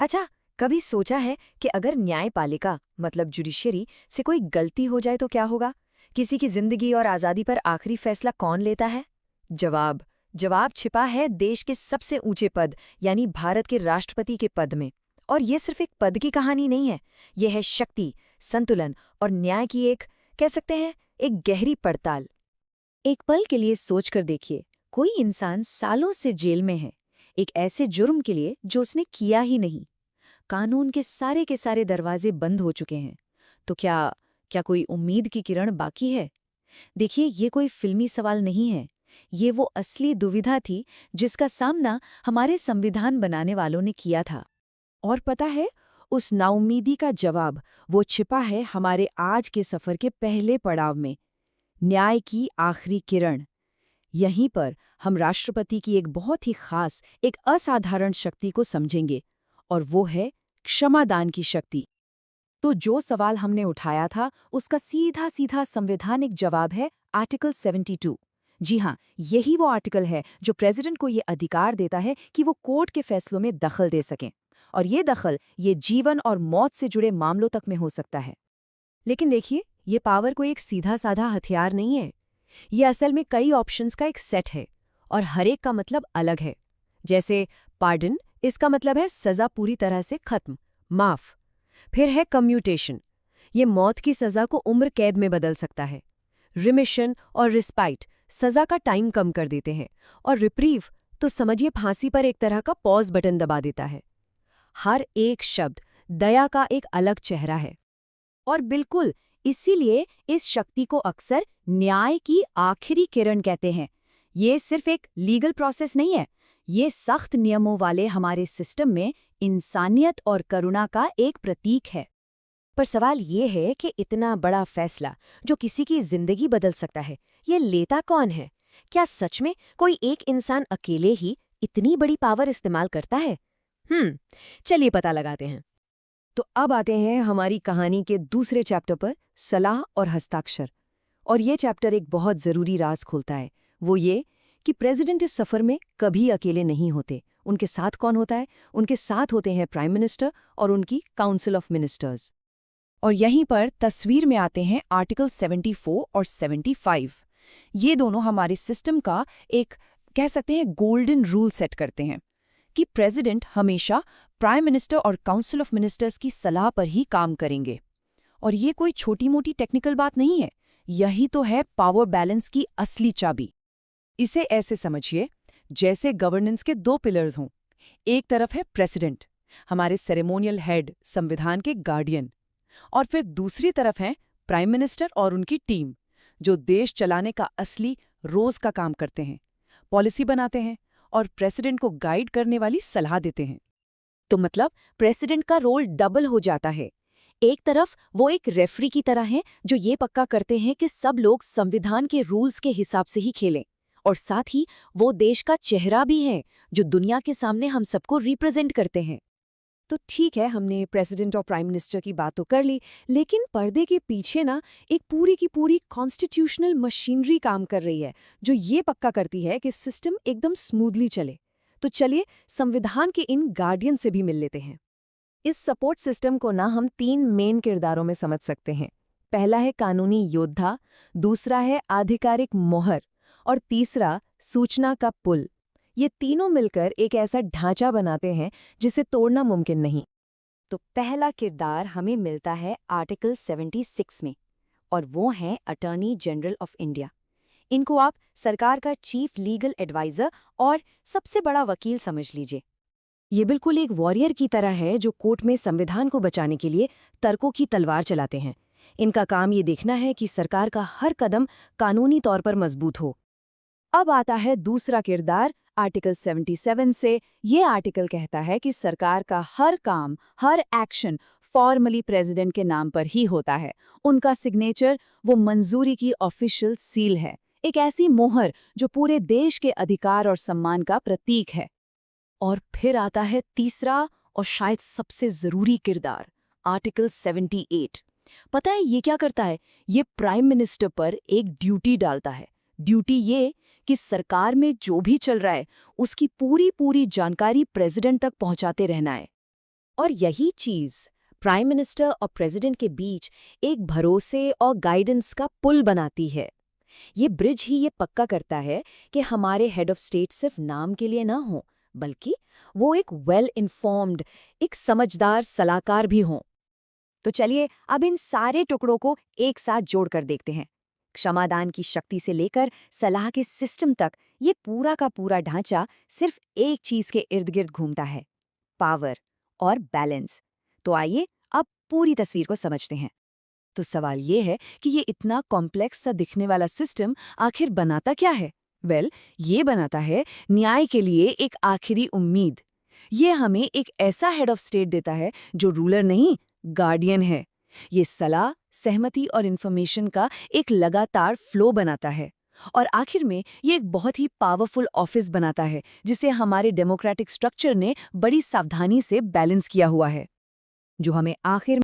अच्छा, कभी सोचा है कि अगर न्यायपालिका मतलब जुडिशरी से कोई गलती हो जाए तो क्या होगा? किसी की जिंदगी और आज़ादी पर आखिरी फैसला कौन लेता है? जवाब जवाब छिपा है देश के सबसे ऊंचे पद यानी भारत के राष्ट्रपति के पद में। और ये सिर्फ एक पद की कहानी नहीं है, ये है शक्ति, संतुलन और न्याय की एक, कह सकते हैं, एक गहरी पड़ताल। एक पल के लिए सोचकर देखिए, कोई इंसान सालों से जेल में है, एक ऐसे जुर्म के लिए जो उसने किया ही नहीं। कानून के सारे दरवाजे बंद हो चुके हैं। तो क्या क्या कोई उम्मीद की किरण बाकी है? देखिए, ये कोई फिल्मी सवाल नहीं है। ये वो असली दुविधा थी जिसका सामना हमारे संविधान बनाने वालों ने किया था। और पता है, उस नाउम्मीदी का जवाब वो छिपा है हमारे आज के सफर के पहले पड़ाव में, न्याय की आखिरी किरण। यहीं पर हम राष्ट्रपति की एक बहुत ही खास, एक असाधारण शक्ति को समझेंगे, और वो है क्षमादान की शक्ति। तो जो सवाल हमने उठाया था, उसका सीधा सीधा संवैधानिक जवाब है आर्टिकल 72। जी हाँ, यही वो आर्टिकल है जो प्रेसिडेंट को ये अधिकार देता है कि वो कोर्ट के फैसलों में दखल दे सकें। और ये दखल ये जीवन और मौत से जुड़े मामलों तक में हो सकता है। लेकिन देखिए, ये पावर कोई एक सीधा साधा हथियार नहीं है। ये असल में कई ऑप्शंस का एक सेट है और हर एक का मतलब अलग है। जैसे पार्डन, इसका मतलब है सजा पूरी तरह से खत्म, माफ। फिर है कम्यूटेशन, ये मौत की सजा को उम्र कैद में बदल सकता है। रिमिशन और रिस्पाइट, सजा का टाइम कम कर देते हैं। और रिप्रीव, तो समझिए फांसी पर एक तरह का पॉज बटन दबा देता है। हर एक शब्द दया का एक अलग चेहरा है। और बिल्कुल इसीलिए इस शक्ति को अक्सर न्याय की आखिरी किरण कहते हैं। ये सिर्फ एक लीगल प्रोसेस नहीं है, ये सख्त नियमों वाले हमारे सिस्टम में इंसानियत और करुणा का एक प्रतीक है। पर सवाल ये है कि इतना बड़ा फैसला जो किसी की जिंदगी बदल सकता है, ये लेता कौन है? क्या सच में कोई एक इंसान अकेले ही इतनी बड़ी पावर इस्तेमाल करता है? चलिए पता लगाते हैं। तो अब आते हैं हमारी कहानी के दूसरे चैप्टर पर, सलाह और हस्ताक्षर। और ये चैप्टर एक बहुत ज़रूरी राज खोलता है। वो ये कि प्रेसिडेंट इस सफ़र में कभी अकेले नहीं होते। उनके साथ कौन होता है? उनके साथ होते हैं प्राइम मिनिस्टर और उनकी काउंसिल ऑफ मिनिस्टर्स। और यहीं पर तस्वीर में आते हैं आर्टिकल 74 और 75। ये दोनों हमारे सिस्टम का एक, कह सकते हैं, गोल्डन रूल सेट करते हैं कि प्रेसिडेंट हमेशा प्राइम मिनिस्टर और काउंसिल ऑफ मिनिस्टर्स की सलाह पर ही काम करेंगे। और ये कोई छोटी मोटी टेक्निकल बात नहीं है, यही तो है पावर बैलेंस की असली चाबी। इसे ऐसे समझिए जैसे गवर्नेंस के दो पिलर्स हों। एक तरफ है प्रेसिडेंट, हमारे सेरेमोनियल हेड, संविधान के गार्डियन। और फिर दूसरी तरफ है प्राइम मिनिस्टर और उनकी टीम, जो देश चलाने का असली रोज का काम करते हैं, पॉलिसी बनाते हैं और प्रेसिडेंट को गाइड करने वाली सलाह देते हैं। तो मतलब प्रेसिडेंट का रोल डबल हो जाता है। एक तरफ वो एक रेफरी की तरह हैं जो ये पक्का करते हैं कि सब लोग संविधान के रूल्स के हिसाब से ही खेलें, और साथ ही वो देश का चेहरा भी है जो दुनिया के सामने हम सबको रिप्रेजेंट करते हैं। तो ठीक है, हमने प्रेसिडेंट और प्राइम मिनिस्टर की बात तो कर ली, लेकिन पर्दे के पीछे ना एक पूरी की पूरी कॉन्स्टिट्यूशनल मशीनरी काम कर रही है जो ये पक्का करती है कि सिस्टम एकदम स्मूथली चले। तो चलिए संविधान के इन गार्डियन से भी मिल लेते हैं। इस सपोर्ट सिस्टम को ना हम तीन मेन किरदारों में समझ सकते हैं। पहला है कानूनी योद्धा, दूसरा है आधिकारिक मोहर और तीसरा सूचना का पुल। ये तीनों मिलकर एक ऐसा ढांचा बनाते हैं जिसे तोड़ना मुमकिन नहीं। तो पहला किरदार हमें मिलता है आर्टिकल 76 में, और वो हैं अटॉर्नी जनरल ऑफ इंडिया। इनको आप सरकार का चीफ लीगल एडवाइजर और सबसे बड़ा वकील समझ लीजिए। ये बिल्कुल एक वॉरियर की तरह है जो कोर्ट में संविधान को बचाने के लिए तर्कों की तलवार चलाते हैं। इनका काम ये देखना है कि सरकार का हर कदम कानूनी तौर पर मजबूत हो। अब आता है दूसरा किरदार आर्टिकल 77 से। ये आर्टिकल कहता है कि सरकार का हर काम, हर एक्शन फॉर्मली प्रेसिडेंट के नाम पर ही होता है। उनका सिग्नेचर वो मंजूरी की ऑफिशियल सील है, एक ऐसी मोहर जो पूरे देश के अधिकार और सम्मान का प्रतीक है। और फिर आता है तीसरा और शायद सबसे जरूरी किरदार, आर्टिकल 78। पता है ये क्या करता है? ये प्राइम मिनिस्टर पर एक ड्यूटी डालता है। ड्यूटी ये कि सरकार में जो भी चल रहा है उसकी पूरी पूरी जानकारी प्रेसिडेंट तक पहुंचाते रहना है। और यही चीज़ प्राइम मिनिस्टर और प्रेसिडेंट के बीच एक भरोसे और गाइडेंस का पुल बनाती है। ये ब्रिज ही ये पक्का करता है कि हमारे हेड ऑफ स्टेट सिर्फ नाम के लिए ना हो, बल्कि वो एक वेल इन्फॉर्म्ड, एक समझदार सलाहकार भी हों। तो चलिए अब इन सारे टुकड़ों को एक साथ जोड़कर देखते हैं। क्षमादान की शक्ति से लेकर सलाह के सिस्टम तक ये पूरा का पूरा ढांचा सिर्फ एक चीज के इर्द गिर्द घूमता है, पावर और बैलेंस। तो आइए अब पूरी तस्वीर को समझते हैं। तो सवाल ये है कि ये इतना कॉम्प्लेक्स सा दिखने वाला सिस्टम आखिर बनाता क्या है? ये बनाता है न्याय के लिए एक आखिरी उम्मीद। ये हमें एक ऐसा हेड ऑफ स्टेट देता है जो रूलर नहीं, गार्डियन है। ये सलाह, सहमति और इन्फॉर्मेशन का एक लगातार फ्लो बनाता है। और आखिर में ये एक बहुत ही पावरफुल ऑफिस बनाता है जिसे हमारे डेमोक्रेटिक स्ट्रक्चर ने बड़ी सावधानी से बैलेंस किया हुआ है, जो हमें आखिर